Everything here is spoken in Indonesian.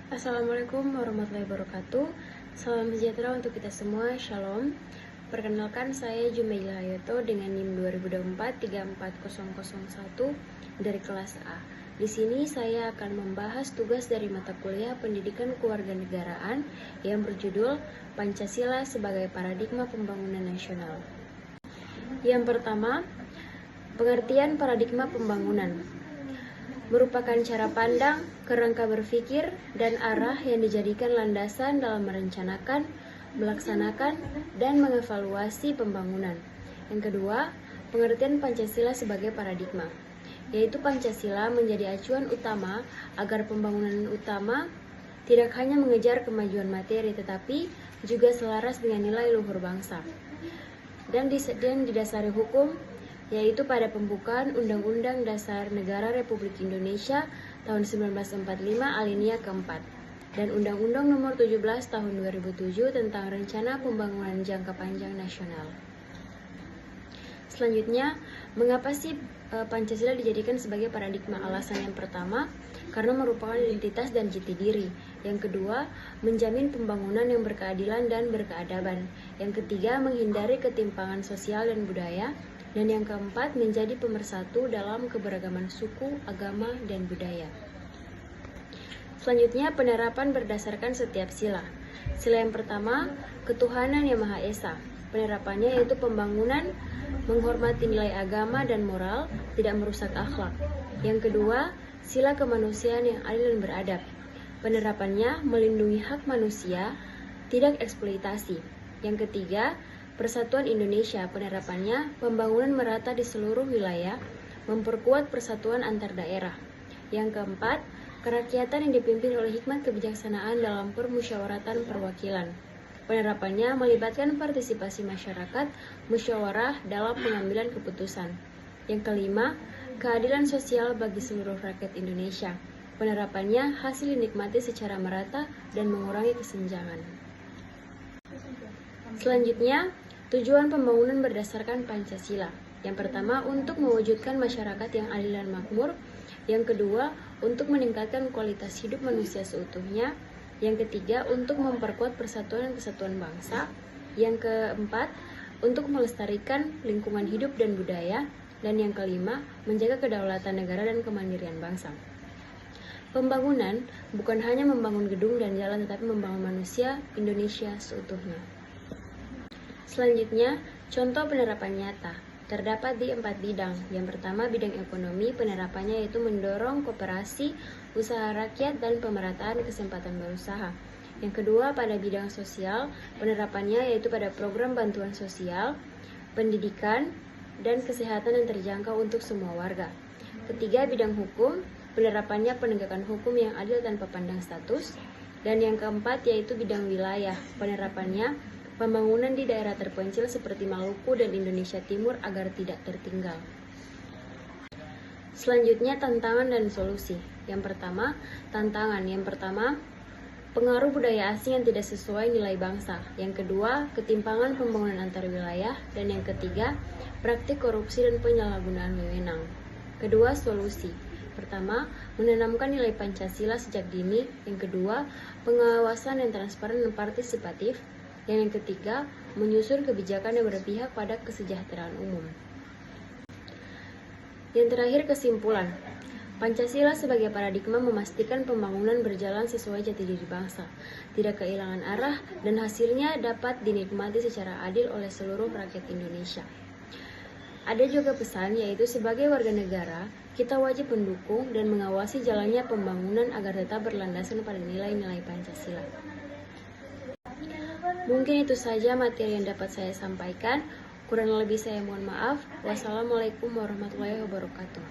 Assalamualaikum warahmatullahi wabarakatuh. Salam sejahtera untuk kita semua. Shalom. Perkenalkan, saya Jumaila Hayato dengan NIM 2024-34001 dari kelas A. Di sini saya akan membahas tugas dari mata kuliah Pendidikan Kewarganegaraan yang berjudul Pancasila sebagai Paradigma Pembangunan Nasional. Yang pertama, pengertian paradigma pembangunan merupakan cara pandang, kerangka berpikir, dan arah yang dijadikan landasan dalam merencanakan, melaksanakan, dan mengevaluasi pembangunan. Yang kedua, pengertian Pancasila sebagai paradigma, yaitu Pancasila menjadi acuan utama agar pembangunan utama tidak hanya mengejar kemajuan materi, tetapi juga selaras dengan nilai luhur bangsa. Dan didasari hukum, yaitu pada pembukaan Undang-Undang Dasar Negara Republik Indonesia tahun 1945 alinea keempat dan Undang-Undang Nomor 17 tahun 2007 tentang Rencana Pembangunan Jangka Panjang Nasional. Selanjutnya, mengapa sih Pancasila dijadikan sebagai paradigma? Alasan yang pertama, karena merupakan identitas dan jati diri. Yang kedua, menjamin pembangunan yang berkeadilan dan berkeadaban. Yang ketiga, menghindari ketimpangan sosial dan budaya. Dan yang keempat, menjadi pemersatu dalam keberagaman suku, agama, dan budaya. Selanjutnya, penerapan berdasarkan setiap sila. Sila yang pertama, ketuhanan yang Maha Esa. Penerapannya yaitu pembangunan menghormati nilai agama dan moral, tidak merusak akhlak. Yang kedua, sila kemanusiaan yang adil dan beradab. Penerapannya melindungi hak manusia, tidak eksploitasi. Yang ketiga, Persatuan Indonesia. Penerapannya pembangunan merata di seluruh wilayah, memperkuat persatuan antar daerah. Yang keempat, kerakyatan yang dipimpin oleh hikmat kebijaksanaan dalam permusyawaratan perwakilan. Penerapannya melibatkan partisipasi masyarakat, musyawarah dalam pengambilan keputusan. Yang kelima, keadilan sosial bagi seluruh rakyat Indonesia. Penerapannya hasil dinikmati secara merata dan mengurangi kesenjangan. Selanjutnya, tujuan pembangunan berdasarkan Pancasila. Yang pertama, untuk mewujudkan masyarakat yang adil dan makmur. Yang kedua, untuk meningkatkan kualitas hidup manusia seutuhnya. Yang ketiga, untuk memperkuat persatuan dan kesatuan bangsa. Yang keempat, untuk melestarikan lingkungan hidup dan budaya. Dan yang kelima, menjaga kedaulatan negara dan kemandirian bangsa. Pembangunan bukan hanya membangun gedung dan jalan, tetapi membangun manusia Indonesia seutuhnya. Selanjutnya, contoh penerapan nyata terdapat di 4 bidang. Yang pertama, bidang ekonomi. Penerapannya yaitu mendorong koperasi, usaha rakyat, dan pemerataan kesempatan berusaha. Yang kedua, pada bidang sosial. Penerapannya yaitu pada program bantuan sosial, pendidikan, dan kesehatan yang terjangkau untuk semua warga. Ketiga, bidang hukum. Penerapannya penegakan hukum yang adil tanpa pandang status. Dan yang keempat, yaitu bidang wilayah. Penerapannya pembangunan di daerah terpencil seperti Maluku dan Indonesia Timur agar tidak tertinggal. Selanjutnya, tantangan dan solusi. Yang pertama, tantangan. Yang pertama, pengaruh budaya asing yang tidak sesuai nilai bangsa. Yang kedua, ketimpangan pembangunan antar wilayah. Dan yang ketiga, praktik korupsi dan penyalahgunaan wewenang. Kedua, solusi. Pertama, menanamkan nilai Pancasila sejak dini. Yang kedua, pengawasan yang transparan dan partisipatif. Dan yang ketiga, menyusun kebijakan yang berpihak pada kesejahteraan umum. Yang terakhir, kesimpulan. Pancasila sebagai paradigma memastikan pembangunan berjalan sesuai jati diri bangsa, tidak kehilangan arah, dan hasilnya dapat dinikmati secara adil oleh seluruh rakyat Indonesia. Ada juga pesan, yaitu sebagai warga negara, kita wajib mendukung dan mengawasi jalannya pembangunan agar tetap berlandasan pada nilai-nilai Pancasila. Mungkin itu saja materi yang dapat saya sampaikan. Kurang lebih saya mohon maaf. Wassalamualaikum warahmatullahi wabarakatuh.